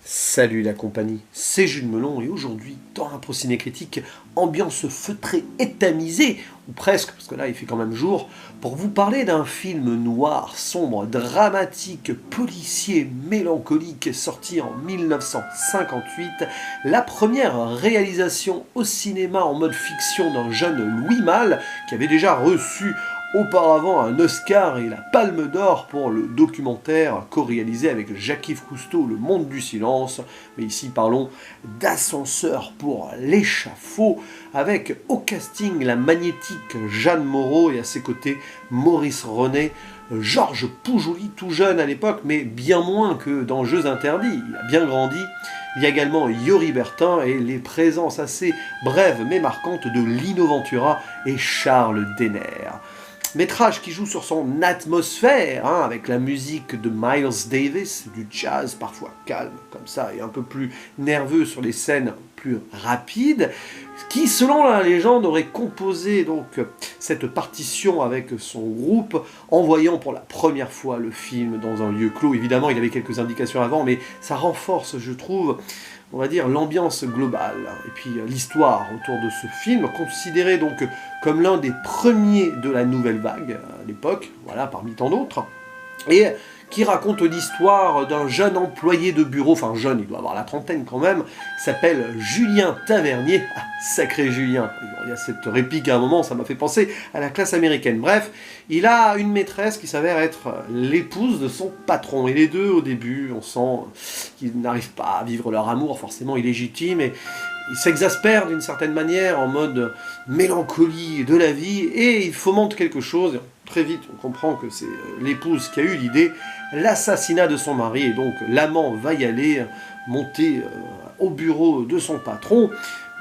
Salut la compagnie, c'est Jules Melon et aujourd'hui, dans un Ciné Critique, ambiance feutrée et tamisée, ou presque, parce que là il fait quand même jour, pour vous parler d'un film noir, sombre, dramatique, policier, mélancolique, sorti en 1958, la première réalisation au cinéma en mode fiction d'un jeune Louis Malle, qui avait déjà reçu auparavant un Oscar et la Palme d'Or pour le documentaire co-réalisé avec Jacques-Yves Cousteau, Le Monde du Silence. Mais ici parlons d'Ascenseur pour l'échafaud, avec au casting la magnétique Jeanne Moreau et à ses côtés Maurice René, Georges Poujouli, tout jeune à l'époque, mais bien moins que dans Jeux Interdits, il a bien grandi. Il y a également Yori Bertin et les présences assez brèves mais marquantes de Lino Ventura et Charles Denner. Métrage qui joue sur son atmosphère, avec la musique de Miles Davis, du jazz parfois calme comme ça et un peu plus nerveux sur les scènes plus rapides, qui selon la légende aurait composé donc cette partition avec son groupe en voyant pour la première fois le film dans un lieu clos. Évidemment il avait quelques indications avant mais ça renforce je trouve on va dire l'ambiance globale, et puis l'histoire autour de ce film, considéré donc comme l'un des premiers de la nouvelle vague à l'époque, voilà, parmi tant d'autres, et qui raconte l'histoire d'un jeune employé de bureau, enfin jeune, il doit avoir la trentaine quand même, qui s'appelle Julien Tavernier. Ah, sacré Julien. Il y a cette réplique à un moment, ça m'a fait penser à la classe américaine. Bref, il a une maîtresse qui s'avère être l'épouse de son patron. Et les deux, au début, on sent qu'ils n'arrivent pas à vivre leur amour forcément illégitime, et ils s'exaspèrent d'une certaine manière en mode mélancolie de la vie, et ils fomentent quelque chose. Très vite, on comprend que c'est l'épouse qui a eu l'idée, l'assassinat de son mari, et donc l'amant va y aller, monter au bureau de son patron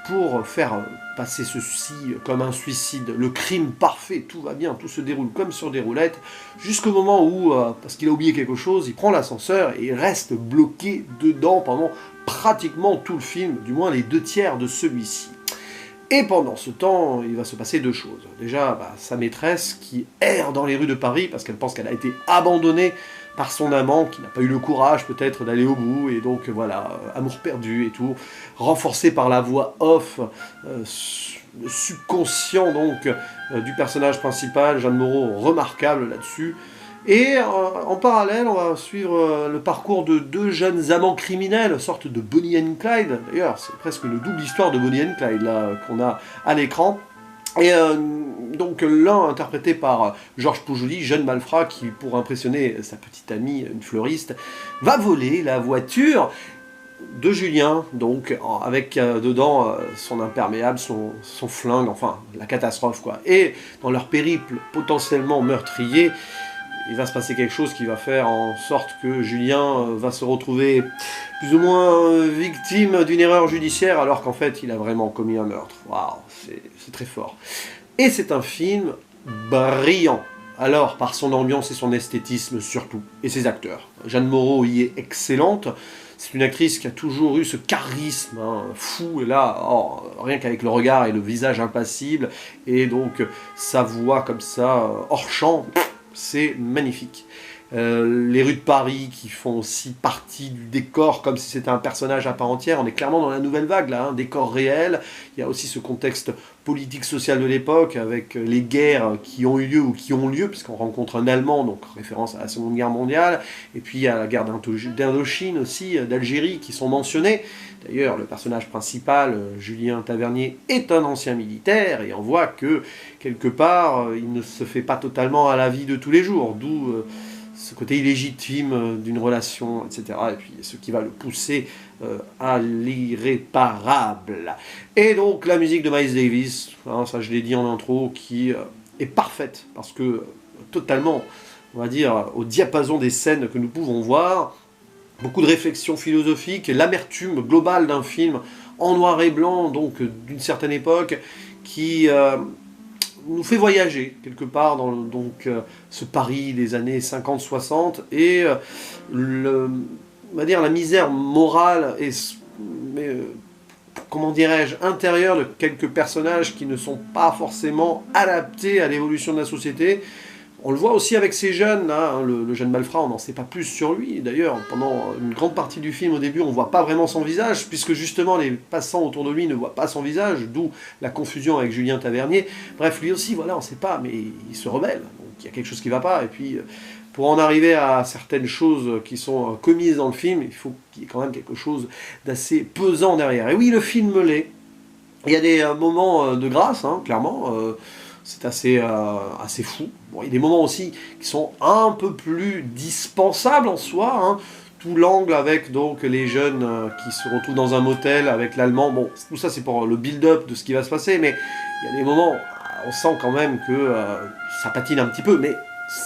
pour faire passer ceci comme un suicide, le crime parfait, tout va bien, tout se déroule comme sur des roulettes, jusqu'au moment où, parce qu'il a oublié quelque chose, il prend l'ascenseur et il reste bloqué dedans pendant pratiquement tout le film, du moins les 2/3 de celui-ci. Et pendant ce temps, il va se passer deux choses. Déjà, sa maîtresse qui erre dans les rues de Paris parce qu'elle pense qu'elle a été abandonnée par son amant, qui n'a pas eu le courage peut-être d'aller au bout, et donc voilà, amour perdu et tout, renforcé par la voix off, le subconscient donc du personnage principal, Jeanne Moreau, remarquable là-dessus. Et en parallèle, on va suivre le parcours de deux jeunes amants criminels, sorte de Bonnie and Clyde. D'ailleurs, c'est presque une double histoire de Bonnie and Clyde là qu'on a à l'écran. Et donc l'un interprété par Georges Poujouli, jeune malfrat qui, pour impressionner sa petite amie, une fleuriste, va voler la voiture de Julien, donc avec dedans son imperméable, son flingue, enfin la catastrophe quoi. Et dans leur périple potentiellement meurtrier, il va se passer quelque chose qui va faire en sorte que Julien va se retrouver plus ou moins victime d'une erreur judiciaire alors qu'en fait il a vraiment commis un meurtre. Waouh, c'est très fort. Et c'est un film brillant. Alors, par son ambiance et son esthétisme surtout, et ses acteurs. Jeanne Moreau y est excellente. C'est une actrice qui a toujours eu ce charisme fou, et là, rien qu'avec le regard et le visage impassible, et donc sa voix comme ça, hors champ, c'est magnifique. Les rues de Paris qui font aussi partie du décor comme si c'était un personnage à part entière. On est clairement dans la nouvelle vague là, décor réel. Il y a aussi ce contexte politique social de l'époque avec les guerres qui ont eu lieu ou qui ont lieu, puisqu'on rencontre un Allemand, donc référence à la Seconde Guerre mondiale, et puis il y a la guerre d'Indochine aussi, d'Algérie qui sont mentionnés. D'ailleurs, le personnage principal, Julien Tavernier, est un ancien militaire, et on voit que, quelque part, il ne se fait pas totalement à la vie de tous les jours, d'où ce côté illégitime d'une relation, etc. Et puis ce qui va le pousser à l'irréparable. Et donc la musique de Miles Davis, ça je l'ai dit en intro, qui est parfaite, parce que totalement, on va dire, au diapason des scènes que nous pouvons voir, beaucoup de réflexions philosophiques, et l'amertume globale d'un film en noir et blanc, donc d'une certaine époque, qui nous fait voyager quelque part dans ce Paris des années 50-60, et on va dire la misère morale et comment dirais-je, intérieure de quelques personnages qui ne sont pas forcément adaptés à l'évolution de la société. On le voit aussi avec ces jeunes, là, hein, le jeune Malfrat, on n'en sait pas plus sur lui. D'ailleurs, pendant une grande partie du film, au début, on ne voit pas vraiment son visage, puisque justement les passants autour de lui ne voient pas son visage, d'où la confusion avec Julien Tavernier. Bref, lui aussi, voilà, on ne sait pas, mais il se rebelle. Donc il y a quelque chose qui ne va pas. Et puis, pour en arriver à certaines choses qui sont commises dans le film, il faut qu'il y ait quand même quelque chose d'assez pesant derrière. Et oui, le film l'est. Il y a des moments de grâce, hein, clairement. C'est assez fou. Bon, il y a des moments aussi qui sont un peu plus dispensables en soi, hein. Tout l'angle avec donc les jeunes qui se retrouvent dans un motel avec l'allemand. Bon, tout ça c'est pour le build-up de ce qui va se passer, mais il y a des moments, on sent quand même que ça patine un petit peu, mais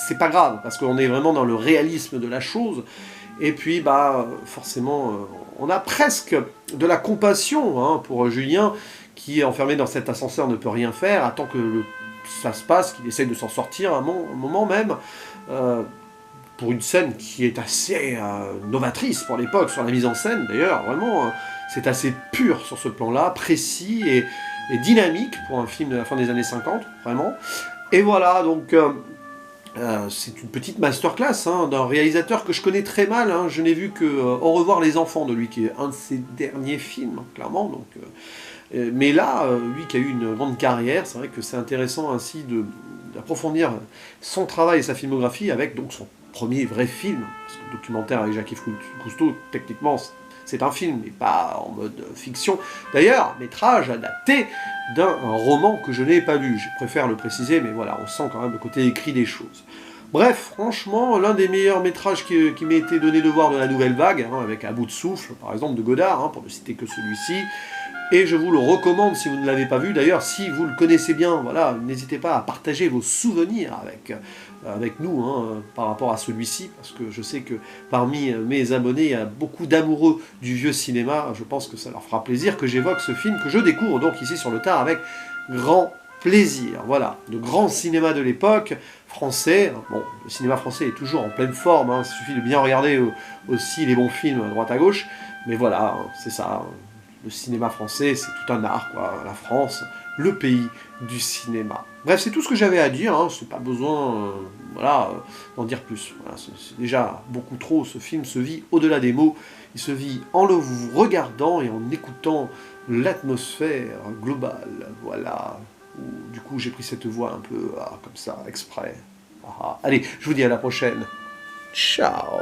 c'est pas grave, parce qu'on est vraiment dans le réalisme de la chose. Et puis, bah, forcément, on a presque de la compassion hein, pour Julien, qui est enfermé dans cet ascenseur, ne peut rien faire, attend que ça se passe, qu'il essaye de s'en sortir un moment même, pour une scène qui est assez novatrice pour l'époque, sur la mise en scène d'ailleurs, vraiment, c'est assez pur sur ce plan-là, précis et dynamique pour un film de la fin des années 50, vraiment. Et voilà, donc... c'est une petite masterclass hein, d'un réalisateur que je connais très mal. Hein. Je n'ai vu que Au revoir les enfants de lui, qui est un de ses derniers films, clairement. Donc, mais là, lui qui a eu une grande carrière, c'est vrai que c'est intéressant ainsi d'approfondir son travail et sa filmographie avec donc son premier vrai film. Parce que le documentaire avec Jacques-Yves Cousteau, techniquement, c'est un film, mais pas en mode fiction. D'ailleurs, métrage adapté d'un roman que je n'ai pas lu. Je préfère le préciser, mais voilà, on sent quand même le côté écrit des choses. Bref, franchement, l'un des meilleurs métrages qui m'a été donné de voir de la nouvelle vague, hein, avec À bout de souffle, par exemple, de Godard, hein, pour ne citer que celui-ci. Et je vous le recommande si vous ne l'avez pas vu. D'ailleurs, si vous le connaissez bien, voilà, n'hésitez pas à partager vos souvenirs avec nous hein, par rapport à celui-ci, parce que je sais que parmi mes abonnés, il y a beaucoup d'amoureux du vieux cinéma. Je pense que ça leur fera plaisir que j'évoque ce film que je découvre donc ici sur le tard avec grand plaisir. Voilà, de grand cinéma de l'époque, français. Bon, le cinéma français est toujours en pleine forme, hein, il suffit de bien regarder aussi les bons films à droite à gauche, mais voilà, c'est ça. Le cinéma français, c'est tout un art, quoi. La France, le pays du cinéma. Bref, c'est tout ce que j'avais à dire, hein. C'est pas besoin voilà, d'en dire plus. Voilà, c'est déjà beaucoup trop, ce film se vit au-delà des mots, il se vit en le regardant et en écoutant l'atmosphère globale, voilà. Du coup, j'ai pris cette voix un peu comme ça, exprès. Allez, je vous dis à la prochaine. Ciao.